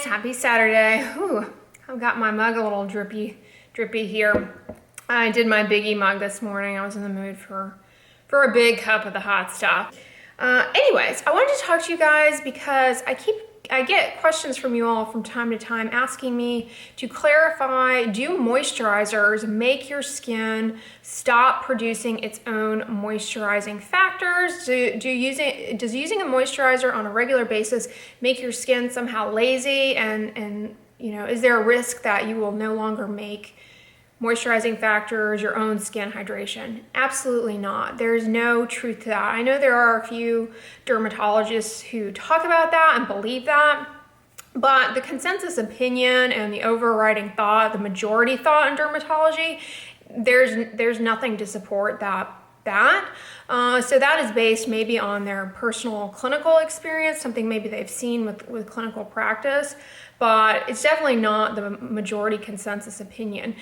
Happy Saturday. Whew, I've got my mug a little drippy here. I did my biggie mug this morning. I was in the mood for a big cup of the hot stuff. Anyways, I wanted to talk to you guys because I get questions from you all from time to time asking me to clarify, do moisturizers make your skin stop producing its own moisturizing factors? Does using a moisturizer on a regular basis make your skin somehow lazy, and you know, is there a risk that you will no longer make moisturizing factors your own skin hydration? Absolutely not. There's no truth to that. I know there are a few dermatologists who talk about that and believe that, but the consensus opinion and the overriding thought, the majority thought in dermatology, there's nothing to support that. So that is based maybe on their personal clinical experience, something maybe they've seen with clinical practice, but it's definitely not the majority consensus opinion.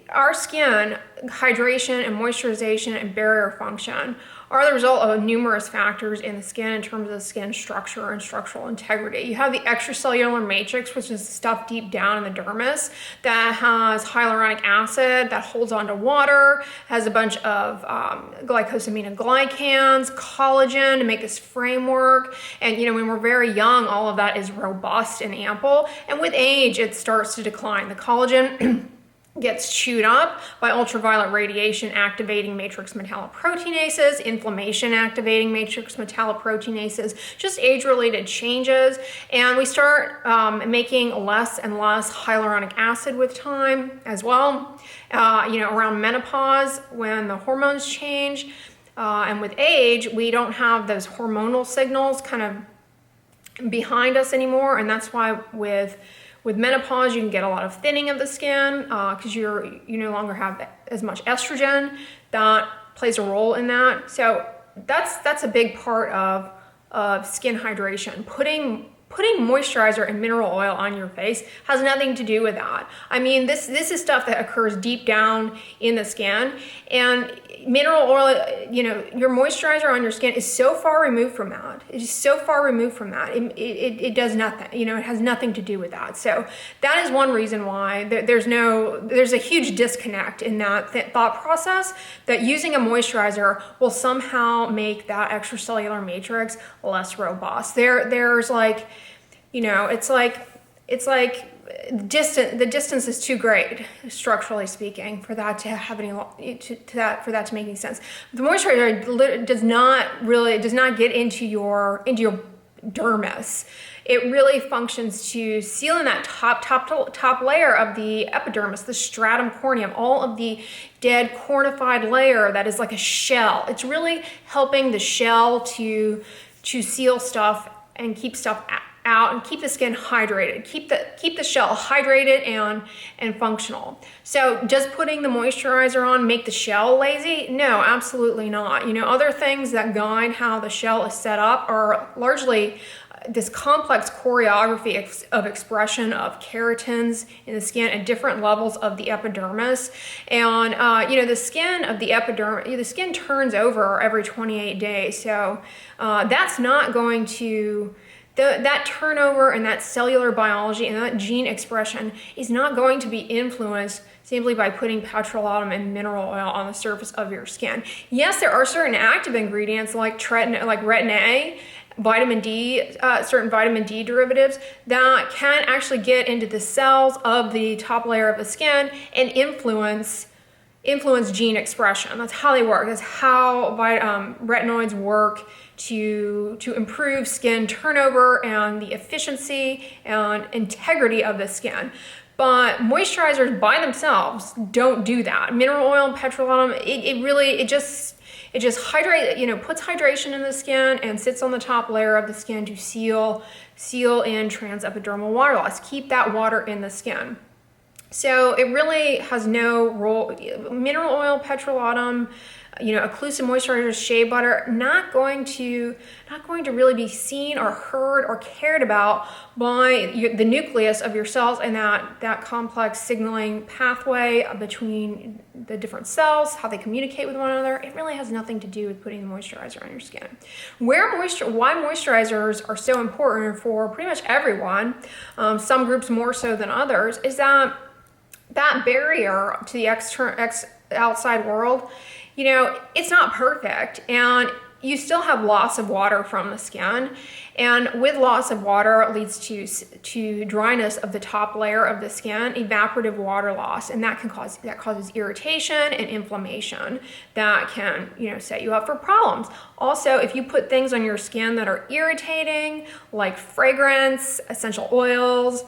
Our skin hydration and moisturization and barrier function are the result of numerous factors in the skin in terms of skin structure and structural integrity. You have the extracellular matrix, which is stuff deep down in the dermis that has hyaluronic acid that holds onto water, has a bunch of glycosaminoglycans, collagen to make this framework. And you know, when we're very young, all of that is robust and ample. And with age, it starts to decline. The collagen gets chewed up by ultraviolet radiation activating matrix metalloproteinases, inflammation activating matrix metalloproteinases, just age-related changes. And we start making less and less hyaluronic acid with time as well. Around menopause, when the hormones change, and with age, we don't have those hormonal signals kind of behind us anymore. And that's why with menopause, you can get a lot of thinning of the skin because you no longer have as much estrogen. That plays a role in that. So that's a big part of skin hydration. Putting moisturizer and mineral oil on your face has nothing to do with that. I mean, this is stuff that occurs deep down in the skin, and mineral oil, your moisturizer on your skin is so far removed from that. It is so far removed from that. It does nothing. It has nothing to do with that. So that is one reason why there's a huge disconnect in that thought process that using a moisturizer will somehow make that extracellular matrix less robust. There's like, it's like the distance is too great, structurally speaking, for that to have for that to make any sense. The moisturizer does not get into your dermis. It really functions to seal in that top layer of the epidermis, the stratum corneum, all of the dead cornified layer that is like a shell. It's really helping the shell to seal stuff and keep stuff out and keep the skin hydrated, keep the shell hydrated and functional. So does putting the moisturizer on make the shell lazy? No, absolutely not. Other things that guide how the shell is set up are largely this complex choreography of expression of keratins in the skin at different levels of the epidermis. And the skin of the epidermis, the skin turns over every 28 days. So that's not going to that turnover and that cellular biology and that gene expression is not going to be influenced simply by putting petrolatum and mineral oil on the surface of your skin. Yes, there are certain active ingredients like retin A, vitamin D, certain vitamin D derivatives that can actually get into the cells of the top layer of the skin and influence gene expression. That's how they work. That's how retinoids work to improve skin turnover and the efficiency and integrity of the skin. but moisturizers by themselves don't do that. Mineral oil and petrolatum, it just puts hydration in the skin and sits on the top layer of the skin to seal in transepidermal water loss, keep that water in the skin. So it really has no role. Mineral oil, petrolatum, occlusive moisturizers, shea butter, not going to really be seen or heard or cared about by the nucleus of your cells and that complex signaling pathway between the different cells, how they communicate with one another. It really has nothing to do with putting the moisturizer on your skin. Why moisturizers are so important for pretty much everyone, some groups more so than others, is that barrier to the outside world, it's not perfect, and you still have loss of water from the skin, and with loss of water it leads to dryness of the top layer of the skin, evaporative water loss, and that causes irritation and inflammation that can set you up for problems. Also, if you put things on your skin that are irritating, like fragrance, essential oils,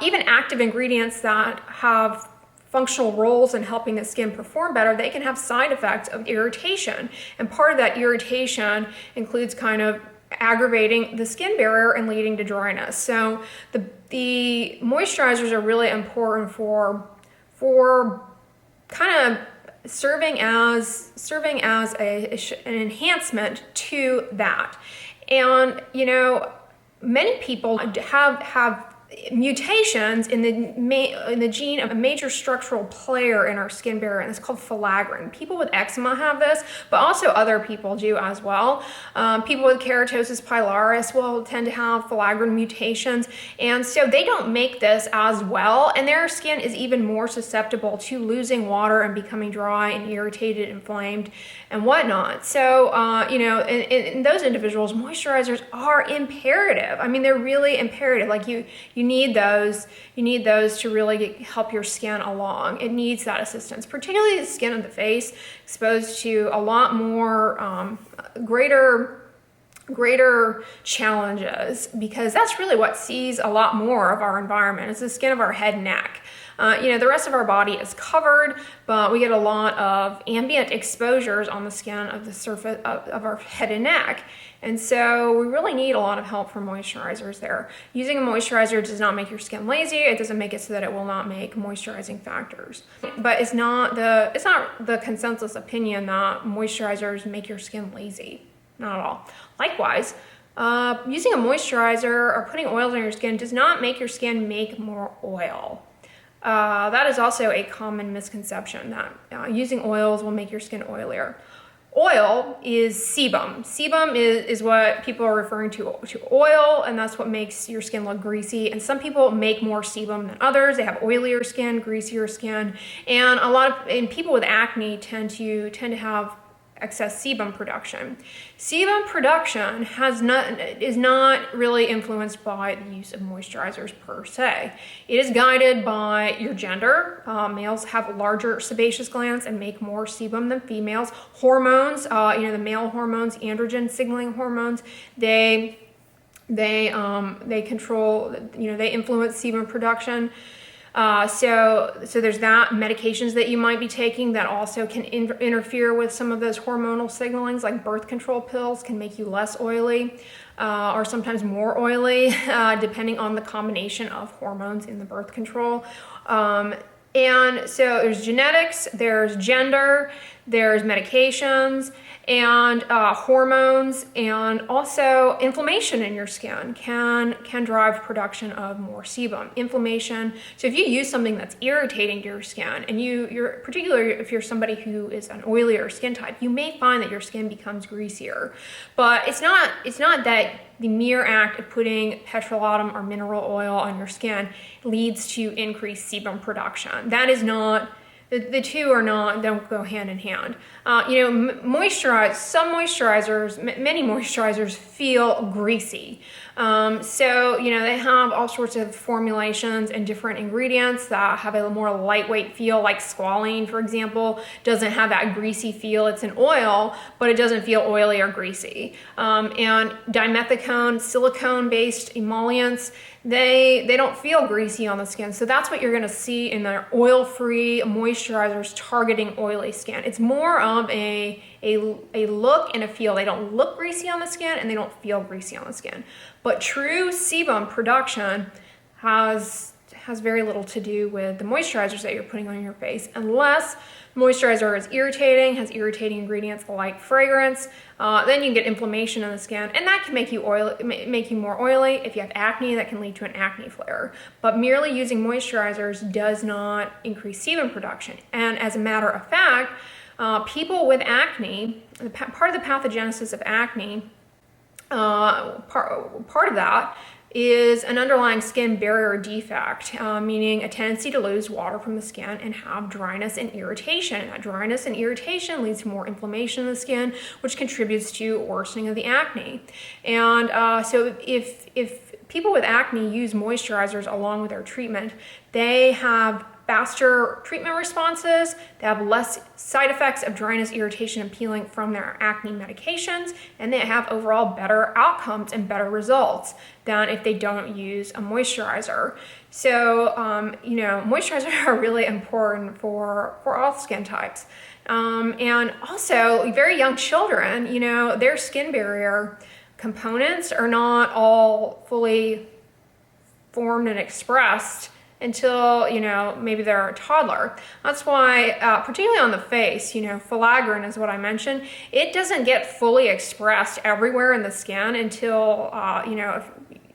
even active ingredients that have functional roles in helping the skin perform better, they can have side effects of irritation. And part of that irritation includes kind of aggravating the skin barrier and leading to dryness. So the moisturizers are really important for kind of serving as an enhancement to that. And many people have mutations in the gene of a major structural player in our skin barrier, and it's called filaggrin. People with eczema have this, but also other people do as well. People with keratosis pilaris will tend to have filaggrin mutations, and so they don't make this as well, and their skin is even more susceptible to losing water and becoming dry and irritated, inflamed, and whatnot. So, in those individuals, moisturizers are imperative. I mean, they're really imperative. Like you need those to really help your skin along. It needs that assistance, particularly the skin of the face, exposed to a lot more greater challenges, because that's really what sees a lot more of our environment. It's the skin of our head and neck. The rest of our body is covered, but we get a lot of ambient exposures on the skin of the surface of our head and neck. And so we really need a lot of help from moisturizers there. Using a moisturizer does not make your skin lazy. It doesn't make it so that it will not make moisturizing factors. But it's not the consensus opinion that moisturizers make your skin lazy. Not at all. Likewise, using a moisturizer or putting oils on your skin does not make your skin make more oil. That is also a common misconception, that using oils will make your skin oilier. Oil is sebum. Sebum is what people are referring to oil, and that's what makes your skin look greasy. And some people make more sebum than others. They have oilier skin, greasier skin, and people with acne tend to have excess sebum production. Sebum production is not really influenced by the use of moisturizers per se. It is guided by your gender. Males have larger sebaceous glands and make more sebum than females. Hormones, the male hormones, androgen signaling hormones, they control, they influence sebum production. So there's that. Medications that you might be taking that also can interfere with some of those hormonal signalings, like birth control pills can make you less oily, or sometimes more oily, depending on the combination of hormones in the birth control. And so there's genetics, there's gender, there's medications, and hormones, and also inflammation in your skin can drive production of more sebum. Inflammation, so if you use something that's irritating to your skin, and you're particularly if you're somebody who is an oilier skin type, you may find that your skin becomes greasier. But it's not that the mere act of putting petrolatum or mineral oil on your skin leads to increased sebum production. That is not. The two don't go hand in hand. Many moisturizers feel greasy. They have all sorts of formulations and different ingredients that have a more lightweight feel, like squalene, for example, doesn't have that greasy feel. It's an oil, but it doesn't feel oily or greasy. And dimethicone, silicone-based emollients, they don't feel greasy on the skin. So that's what you're gonna see in their oil-free moisturizers targeting oily skin. It's more of a look and a feel. They don't look greasy on the skin and they don't feel greasy on the skin. But true sebum production has very little to do with the moisturizers that you're putting on your face, unless moisturizer is irritating, has irritating ingredients like fragrance. Then you can get inflammation in the skin, and that can make you more oily. If you have acne, that can lead to an acne flare. But merely using moisturizers does not increase sebum production. And as a matter of fact, people with acne, part of the pathogenesis of acne, part of that is an underlying skin barrier defect, meaning a tendency to lose water from the skin and have dryness and irritation. And that dryness and irritation leads to more inflammation in the skin, which contributes to worsening of the acne. And so if people with acne use moisturizers along with their treatment, they have faster treatment responses, they have less side effects of dryness, irritation, and peeling from their acne medications, and they have overall better outcomes and better results than if they don't use a moisturizer. So, moisturizers are really important for all skin types. And also, very young children, their skin barrier components are not all fully formed and expressed until, maybe they're a toddler. That's why, particularly on the face, filaggrin is what I mentioned. It doesn't get fully expressed everywhere in the skin until,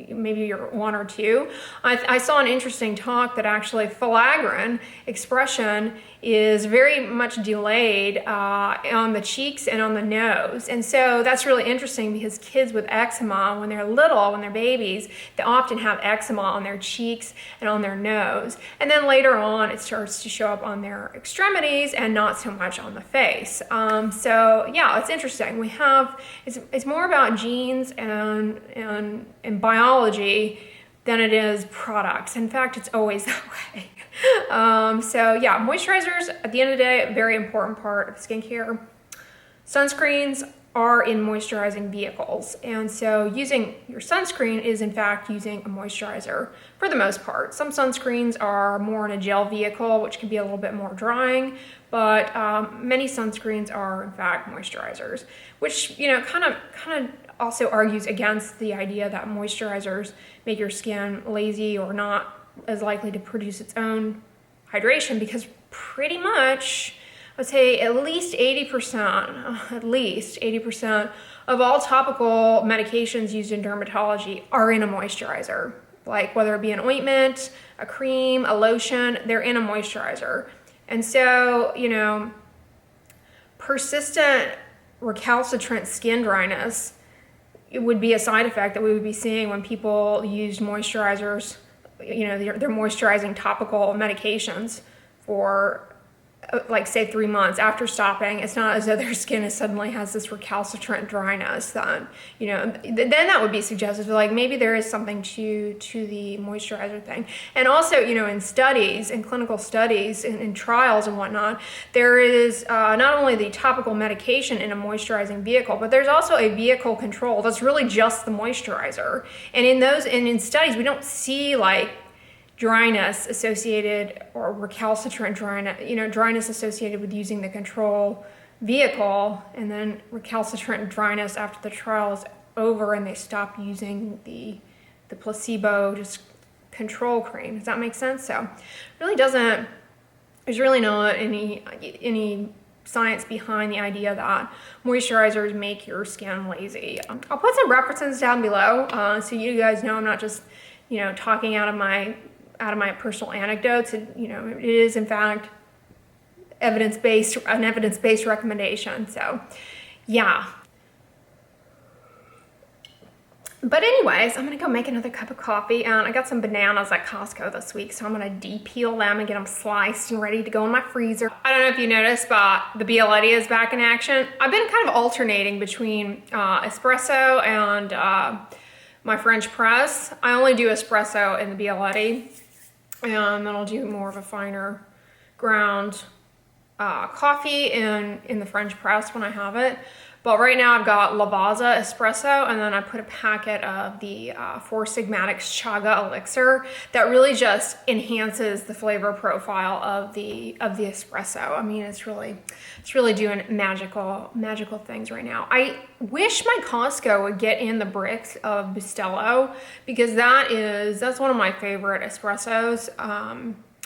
maybe you're 1 or 2. I saw an interesting talk that actually filaggrin expression is very much delayed on the cheeks and on the nose. And so that's really interesting because kids with eczema, when they're little, when they're babies, they often have eczema on their cheeks and on their nose. And then later on, it starts to show up on their extremities and not so much on the face. So yeah, it's interesting. It's more about genes and biology than it is products. In fact, it's always that way. So yeah, moisturizers, at the end of the day, a very important part of skincare. Sunscreens are in moisturizing vehicles. And so using your sunscreen is in fact using a moisturizer for the most part. Some sunscreens are more in a gel vehicle, which can be a little bit more drying, but many sunscreens are in fact moisturizers, which, kind of also argues against the idea that moisturizers make your skin lazy or not as likely to produce its own hydration, because pretty much, I would say at least 80% of all topical medications used in dermatology are in a moisturizer. Like whether it be an ointment, a cream, a lotion, they're in a moisturizer. And so, persistent recalcitrant skin dryness, it would be a side effect that we would be seeing when people use moisturizers, they're moisturizing topical medications for like say 3 months after stopping. It's not as though their skin suddenly has this recalcitrant dryness then that would be suggestive, like maybe there is something to the moisturizer thing. And also, in studies, in clinical studies, in trials and whatnot, there is not only the topical medication in a moisturizing vehicle, but there's also a vehicle control that's really just the moisturizer. And in studies, we don't see like dryness associated or recalcitrant dryness associated with using the control vehicle, and then recalcitrant dryness after the trial is over and they stop using the placebo just control cream. Does that make sense? So it really doesn't, there's really not any science behind the idea that moisturizers make your skin lazy. I'll put some references down below so you guys know I'm not just talking out of my personal anecdotes. It is in fact an evidence-based recommendation. So yeah. But anyways, I'm gonna go make another cup of coffee, and I got some bananas at Costco this week, so I'm gonna de-peel them and get them sliced and ready to go in my freezer. I don't know if you noticed, but the BLEtti is back in action. I've been kind of alternating between espresso and my French press. I only do espresso in the BLEtti, and then I'll do more of a finer ground coffee in the French press when I have it. But right now I've got Lavazza Espresso, and then I put a packet of the Four Sigmatics Chaga Elixir that really just enhances the flavor profile of the espresso. I mean, it's really doing magical things right now. I wish my Costco would get in the bricks of Bustelo, because that's one of my favorite espressos.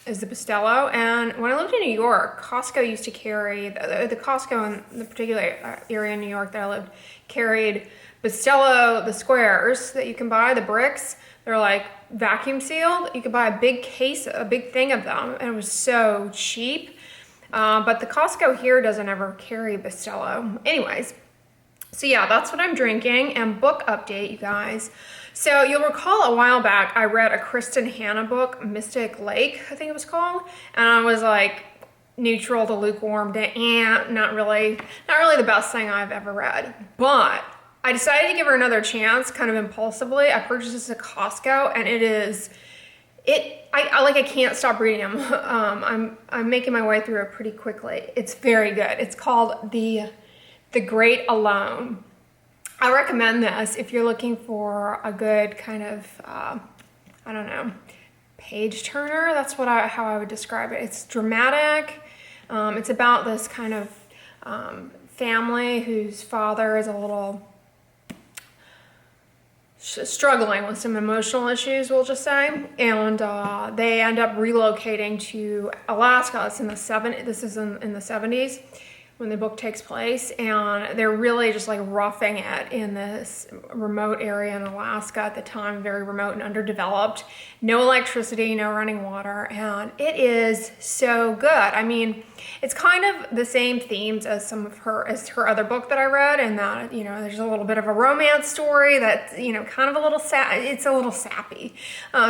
Is the Bustelo. And when I lived in New York, Costco used to carry, the Costco in the particular area in New York that I lived, carried Bustelo, the squares that you can buy, the bricks. They're like vacuum sealed. You could buy a big case, a big thing of them, and it was so cheap. But the Costco here doesn't ever carry Bustelo. Anyways, so yeah, that's what I'm drinking. And book update, you guys. So you'll recall a while back, I read a Kristen Hanna book, Mystic Lake, I think it was called. And I was like neutral to lukewarm to not really the best thing I've ever read. But I decided to give her another chance, kind of impulsively. I purchased this at Costco, and I can't stop reading them. I'm making my way through it pretty quickly. It's very good. It's called The Great Alone. I recommend this if you're looking for a good kind of, page turner. That's how I would describe it. It's dramatic. It's about this kind of family whose father is a little struggling with some emotional issues, we'll just say. And they end up relocating to Alaska. It's in the 70s. When the book takes place, and they're really just like roughing it in this remote area in Alaska at the time, very remote and underdeveloped, no electricity, no running water, and it is so good. I mean, it's kind of the same themes as her other book that I read, and that, there's a little bit of a romance story that's, kind of it's a little sappy.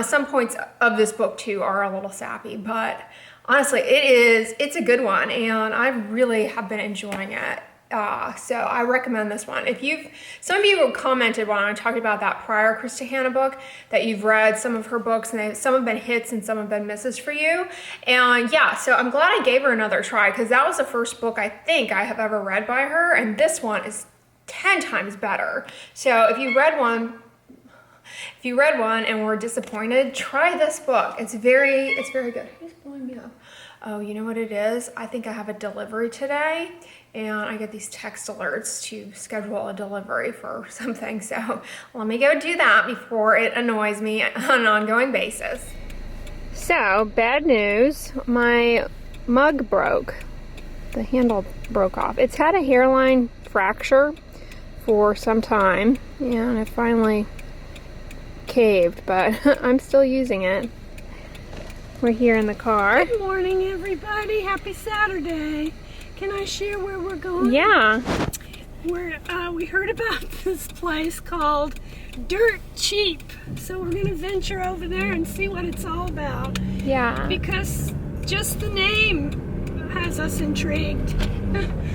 Some points of this book too are a little sappy, but honestly, it's a good one, and I really have been enjoying it. So I recommend this one. Some of you commented when I talked about that prior Kristen Hanna book that you've read some of her books, and some have been hits and some have been misses for you. And yeah, so I'm glad I gave her another try, because that was the first book I think I have ever read by her, and this one is 10 times better. So if you read one and were disappointed, try this book. It's very good. Who's blowing me up? Oh, you know what it is? I think I have a delivery today, and I get these text alerts to schedule a delivery for something. So let me go do that before it annoys me on an ongoing basis. So, bad news. My mug broke. The handle broke off. It's had a hairline fracture for some time, and it finally caved, but I'm still using it. We're here in the car. Good morning, everybody. Happy Saturday. Can I share where we're going? Yeah. We heard about this place called Dirt Cheap, so we're going to venture over there and see what it's all about. Yeah. Because just the name has us intrigued.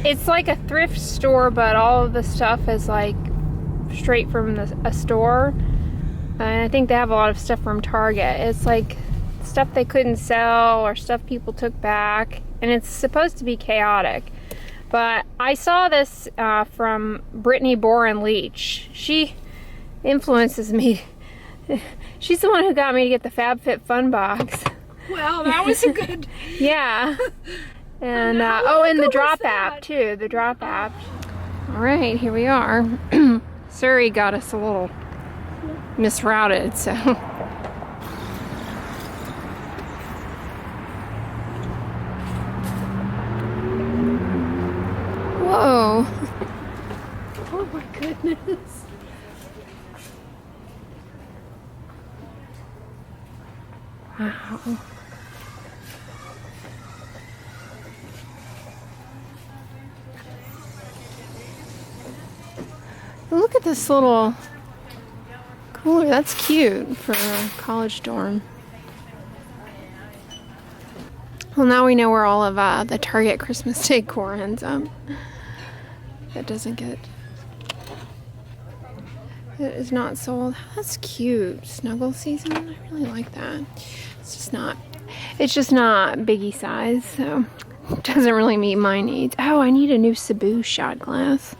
It's like a thrift store, but all of the stuff is like straight from a store. And I think they have a lot of stuff from Target. It's like stuff they couldn't sell or stuff people took back, and it's supposed to be chaotic. But I saw this from Brittany Boren Leach. She influences me. She's the one who got me to get the FabFitFun box. Well, that was a good... Yeah. And and the Drop app too. The Drop app. All right, here we are. Surrey got us a little misrouted, so. Whoa. Oh my goodness. Wow. Look at this little cooler. That's cute for a college dorm. Well, now we know where all of the Target Christmas decor ends up. That doesn't get... It is not sold. That's cute. Snuggle season. I really like that. It's just not biggie size, so it doesn't really meet my needs. Oh, I need a new Cebu shot glass.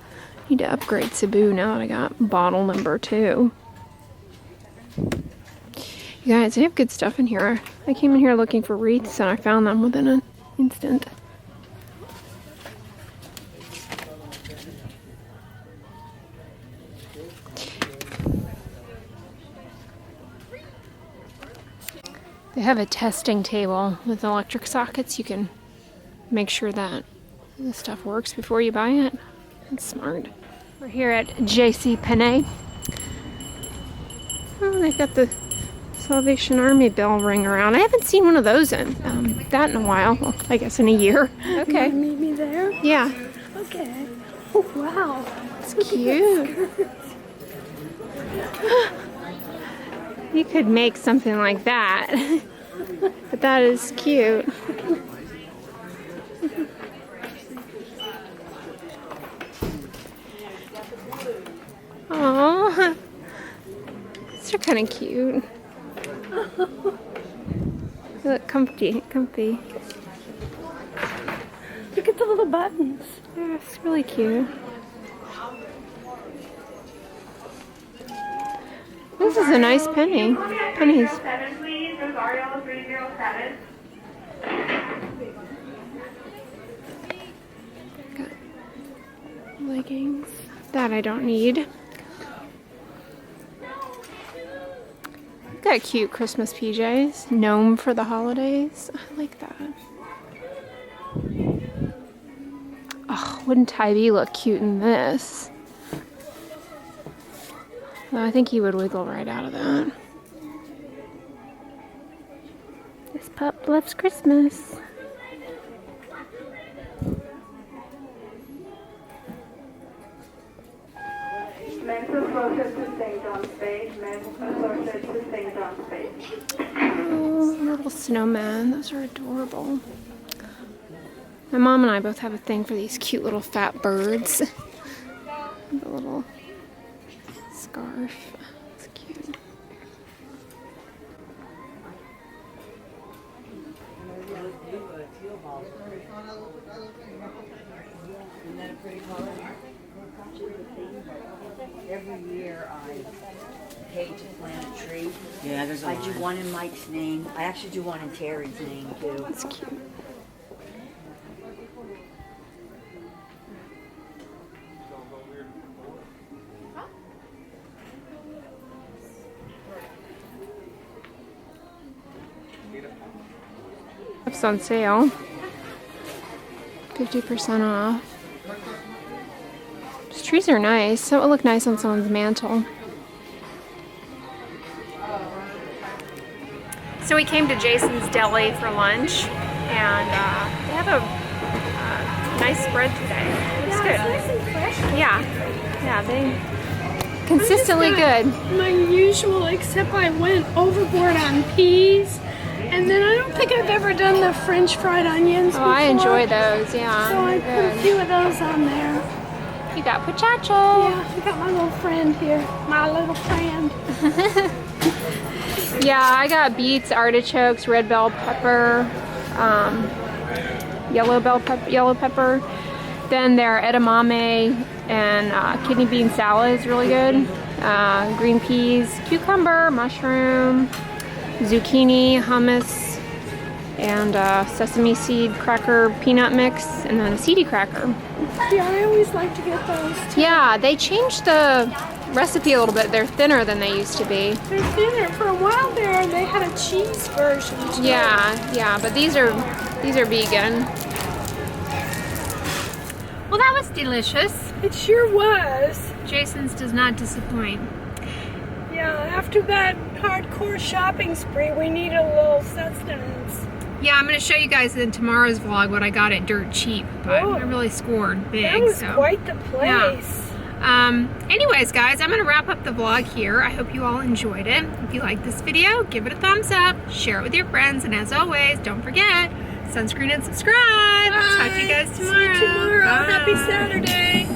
Need to upgrade Cebu now that I got bottle number 2. You guys, they have good stuff in here. I came in here looking for wreaths and I found them within an instant. They have a testing table with electric sockets. You can make sure that the stuff works before you buy it. That's smart. We're here at JC Penney. Oh, they've got the Salvation Army bell ring around. I haven't seen one of those in that in a while. Well, I guess in a year. Okay. You meet me there? Yeah. Okay. Oh, wow. It's cute. You could make something like that. But that is cute. Aww. These are kind of cute. They look comfy. Look at the little buttons. Yeah, it's really cute. This is a nice penny. Pennies. Got leggings. That I don't need. Got cute Christmas PJs. Gnome for the holidays. I like that. Oh, wouldn't Tybee look cute in this? Well, I think he would wiggle right out of that. This pup loves Christmas. Men's associate to St. John's Bay, men's associate to St. John's Bay. Oh, little snowman. Those are adorable. My mom and I both have a thing for these cute little fat birds. The little scarf. It's cute. Every year I pay to plant a tree. Yeah, there's a I lot. do one in Mike's name. I actually do one in Terry's name too. That's cute. It's on sale. 50% off. These trees are nice. So it would look nice on someone's mantle. So we came to Jason's Deli for lunch, and they have a nice spread today. Looks good. It's nice and fresh. Yeah, they consistently good. My usual, except I went overboard on peas. And then I don't think I've ever done the French fried onions before. I enjoy those, yeah. So I put a few of those on there. You got potato. Yeah, I got my little friend here. My little friend. Yeah, I got beets, artichokes, red bell pepper, yellow pepper. Then their edamame and kidney bean salad is really good. Green peas, cucumber, mushroom, zucchini, hummus, and sesame seed cracker peanut mix, and then a seedy cracker. Yeah, I always like to get those too. Yeah, they changed the recipe a little bit. They're thinner than they used to be. They're thinner. For a while there, they had a cheese version too. Yeah, but these are vegan. Well, that was delicious. It sure was. Jason's does not disappoint. Yeah, after that hardcore shopping spree, we need a little sustenance. Yeah, I'm going to show you guys in tomorrow's vlog what I got at Dirt Cheap, but Oh. I really scored big. That was so. quite the place. Anyways, guys, I'm going to wrap up the vlog here. I hope you all enjoyed it. If you liked this video, give it a thumbs up, share it with your friends, and as always, don't forget, sunscreen and subscribe. Bye. Talk to you guys See you tomorrow. tomorrow. Bye. Happy Saturday.